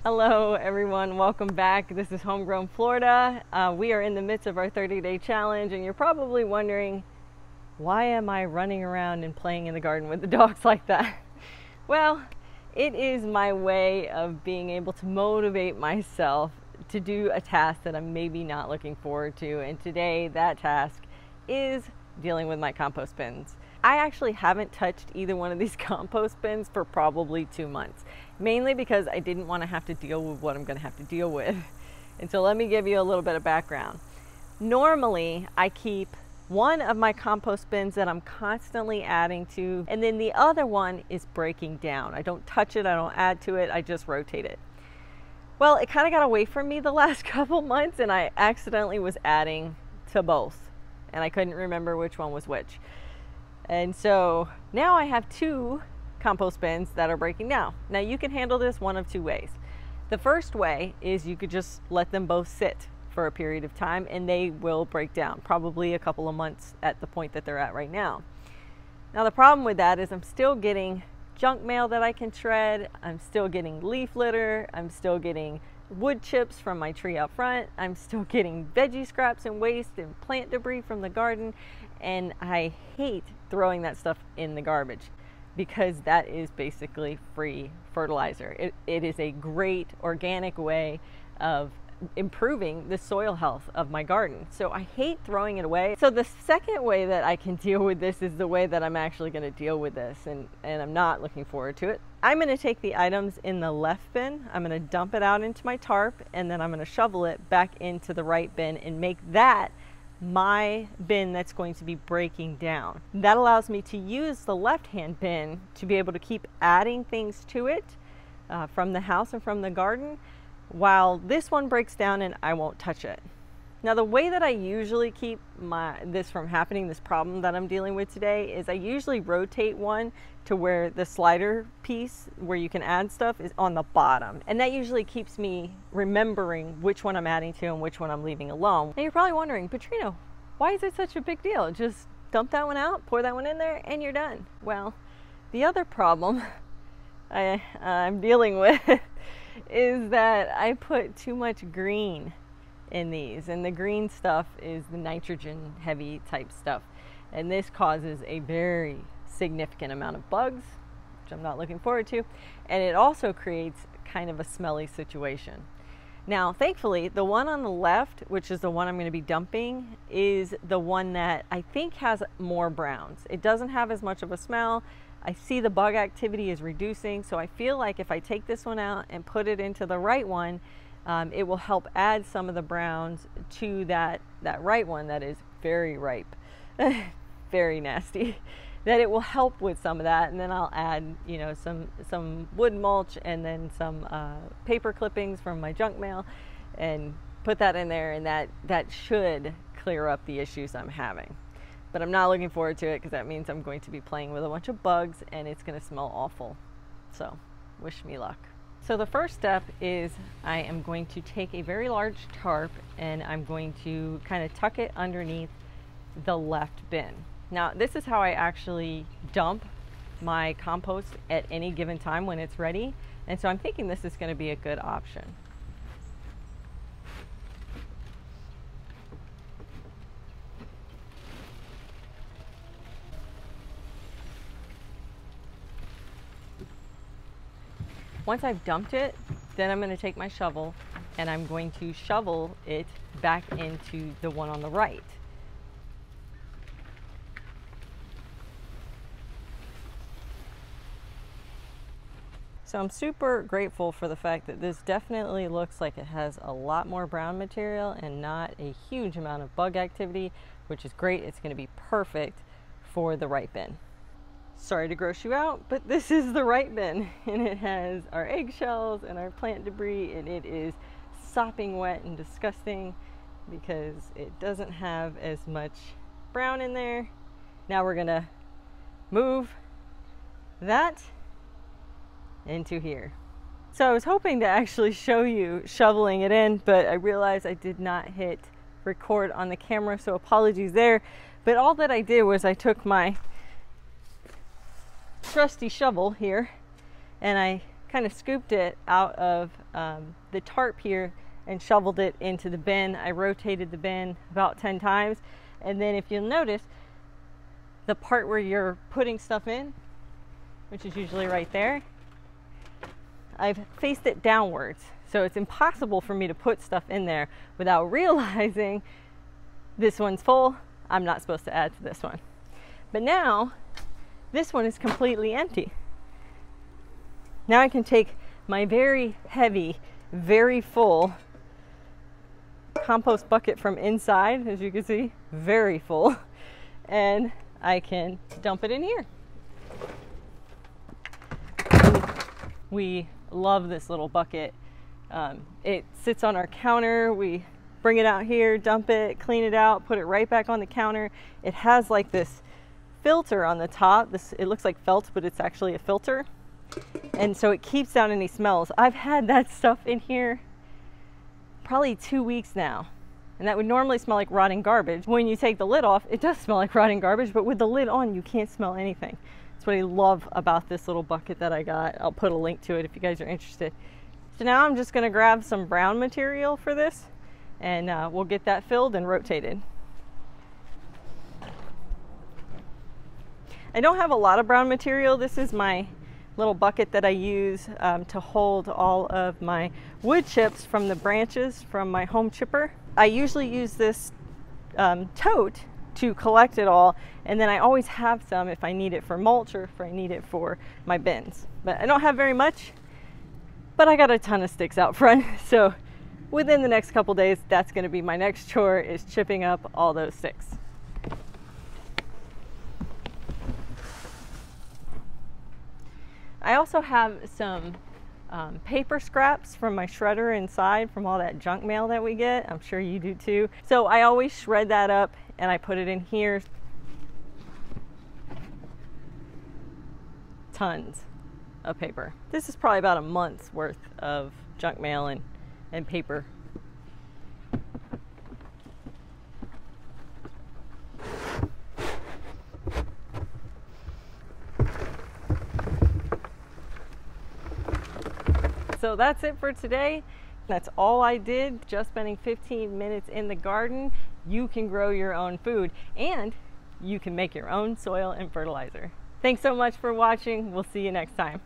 Hello everyone, welcome back. This is Homegrown Florida. We are in the midst of our 30-day challenge, and you're probably wondering, why am I running around and playing in the garden with the dogs like that? Well, it is my way of being able to motivate myself to do a task that I'm maybe not looking forward to, and today that task is dealing with my compost bins. I actually haven't touched either one of these compost bins for probably 2 months, mainly because I didn't want to have to deal with what I'm going to have to deal with. And so let me give you a little bit of background. Normally, I keep one of my compost bins that I'm constantly adding to, and then the other one is breaking down. I don't touch it, I don't add to it, I just rotate it. Well, it kind of got away from me the last couple months, and I accidentally was adding to both, and I couldn't remember which one was which. And so now I have 2 compost bins that are breaking down. Now you can handle this one of 2 ways. The first way is you could just let them both sit for a period of time and they will break down, probably a couple of months at the point that they're at right now. Now the problem with that is I'm still getting junk mail that I can shred, I'm still getting leaf litter, I'm still getting wood chips from my tree out front, I'm still getting veggie scraps and waste and plant debris from the garden, and I hate throwing that stuff in the garbage because that is basically free fertilizer. It is a great organic way of improving the soil health of my garden. So I hate throwing it away. So the second way that I can deal with this is the way that I'm actually going to deal with this, and I'm not looking forward to it. I'm going to take the items in the left bin, I'm going to dump it out into my tarp, and then I'm going to shovel it back into the right bin and make that my bin that's going to be breaking down. That allows me to use the left-hand bin to be able to keep adding things to it from the house and from the garden, while this one breaks down and I won't touch it. Now the way that I usually keep this from happening, this problem that I'm dealing with today, is I usually rotate one to where the slider piece where you can add stuff is on the bottom. And that usually keeps me remembering which one I'm adding to and which one I'm leaving alone. Now you're probably wondering, Petrino, why is it such a big deal? Just dump that one out, pour that one in there, and you're done. Well, the other problem I'm dealing with is that I put too much green in these, and the green stuff is the nitrogen heavy type stuff, and this causes a very significant amount of bugs, which I'm not looking forward to, and it also creates kind of a smelly situation. Now thankfully the one on the left, which is the one I'm going to be dumping, is the one that I think has more browns. It doesn't have as much of a smell. I see the bug activity is reducing, so I feel like if I take this one out and put it into the right one, it will help add some of the browns to that right one that is very ripe, very nasty. That it will help with some of that, and then I'll add, you know, some wood mulch and then some paper clippings from my junk mail, and put that in there, and that should clear up the issues I'm having. But I'm not looking forward to it because that means I'm going to be playing with a bunch of bugs and it's going to smell awful. So wish me luck. So the first step is I am going to take a very large tarp and I'm going to kind of tuck it underneath the left bin. Now this is how I actually dump my compost at any given time when it's ready, and so I'm thinking this is going to be a good option. Once I've dumped it, then I'm going to take my shovel and I'm going to shovel it back into the one on the right. So I'm super grateful for the fact that this definitely looks like it has a lot more brown material and not a huge amount of bug activity, which is great. It's going to be perfect for the right bin. Sorry to gross you out, but this is the right bin, and it has our eggshells and our plant debris, and it is sopping wet and disgusting because it doesn't have as much brown in there. Now we're gonna move that into here. So I was hoping to actually show you shoveling it in, but I realized I did not hit record on the camera, so apologies there. But all that I did was I took my trusty shovel here and I kind of scooped it out of the tarp here and shoveled it into the bin. I rotated the bin about 10 times, and then if you'll notice, the part where you're putting stuff in, which is usually right there, I've faced it downwards, so it's impossible for me to put stuff in there without realizing this one's full. I'm not supposed to add to this one. But now this one is completely empty. Now I can take my very heavy, very full compost bucket from inside, as you can see, very full, and I can dump it in here. We love this little bucket. It sits on our counter. We bring it out here, dump it, clean it out, put it right back on the counter. It has like this filter on the top. It looks like felt, but it's actually a filter. And so it keeps out any smells. I've had that stuff in here probably 2 weeks now. And that would normally smell like rotting garbage. When you take the lid off, it does smell like rotting garbage, but with the lid on, you can't smell anything. That's what I love about this little bucket that I got. I'll put a link to it if you guys are interested. So now I'm just gonna grab some brown material for this, and we'll get that filled and rotated. I don't have a lot of brown material. This is my little bucket that I use to hold all of my wood chips from the branches from my home chipper. I usually use this tote to collect it all, and then I always have some if I need it for mulch or if I need it for my bins. But I don't have very much, but I got a ton of sticks out front, so within the next couple days, that's going to be my next chore, is chipping up all those sticks. I also have some paper scraps from my shredder inside from all that junk mail that we get. I'm sure you do too. So I always shred that up and I put it in here. Tons of paper. This is probably about a month's worth of junk mail and paper. So that's it for today. That's all I did, just spending 15 minutes in the garden. You can grow your own food and you can make your own soil and fertilizer. Thanks so much for watching. We'll see you next time.